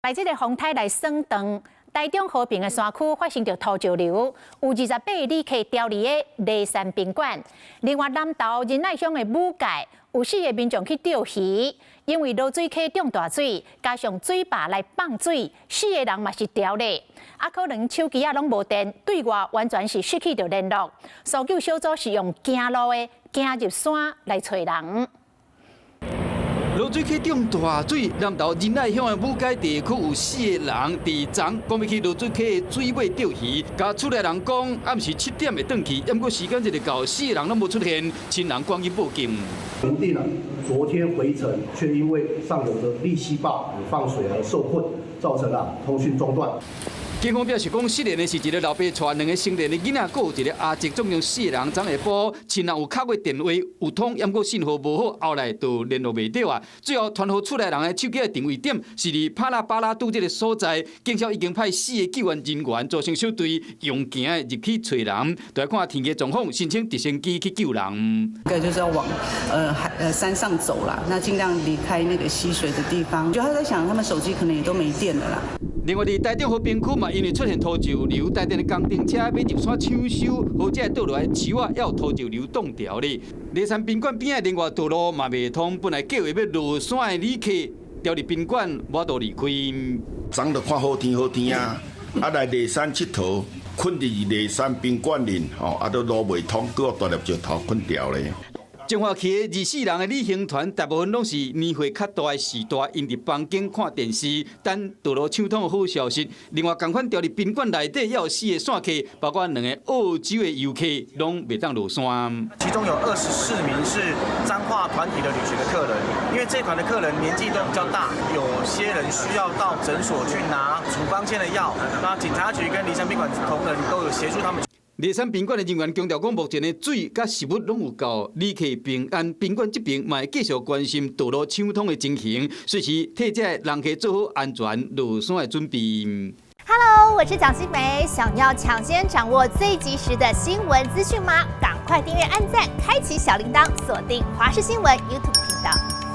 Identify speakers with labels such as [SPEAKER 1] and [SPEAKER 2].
[SPEAKER 1] 在这个风台来升长，台中和平的山区发生着土石流，有28旅客调离的梨山宾馆。另外，南投仁爱乡的武界有4个民众去钓鱼，因为落水溪涨大水，加上水坝来放水，4个人嘛是调咧。可能手机拢无电，对外完全是失去着联络。搜救小组是用行路的行入山来找人。
[SPEAKER 2] 落水溪涨大水，南投仁爱乡的武界地区有4个人伫昨讲要去落水溪的水尾钓鱼，甲出来人讲暗时7点会转去，不过时间一直到4个人拢无出现，亲人赶紧报警。
[SPEAKER 3] 评定了昨天回程，却因为上游的利息坝放水而受困，造成了通讯中断。
[SPEAKER 2] 警方表示讲，失联的是一个老爸带2个成年的囡仔，还有一个阿叔，总共4个人。昨下晡，亲人有敲过电话有通，不过信号无好，后来就联络袂到啊。最后传呼出来人的手机的定位点是伫帕拉巴拉杜这个所在。警消已经派4个救援人员组成小队，用行的入去找人，就来看天气状况，申请直升机去救人。
[SPEAKER 4] 这个就是要往山上走啦，那尽量离开那个溪水的地方。就他在想，他们手机可能也都没电了啦。
[SPEAKER 2] 另外，伫台中和平区嘛，因为出现土石流，台电的工程车要入山抢修，或者倒落来树啊，也有土石流挡掉咧。梨山宾馆边的另外道路嘛未通，本来计划要落山的旅客调入宾馆，无度离开。
[SPEAKER 5] 昨就看好天啊，来梨山佚佗，困伫梨山宾馆里，都路未通，搁大粒石头困掉咧。彰化
[SPEAKER 2] 区的24人的旅行团，大部分拢是年岁较大的时代，因伫房间看电视，等道路抢通的好消息。另外，同款调入宾馆内底也有4个散客，包括2个澳洲的游客，拢未当落山。
[SPEAKER 6] 其中有24名是彰化团体的旅行的客人，因为这团的客人年纪都比较大，有些人需要到诊所去拿处方签的药，那警察局跟梨山宾馆同仁都有协助他们。
[SPEAKER 2] 梨山宾馆的人员强调讲，目前的水甲食物拢有够，旅客平安。宾馆这边嘛会继续关心道路抢通的情形，随时替这人客做好安全落山的准备。
[SPEAKER 7] Hello， 我是蒋欣梅，想要抢先掌握最及时的新闻资讯吗？赶快订阅、按赞、开启小铃铛，锁定华视新闻 YouTube 频道。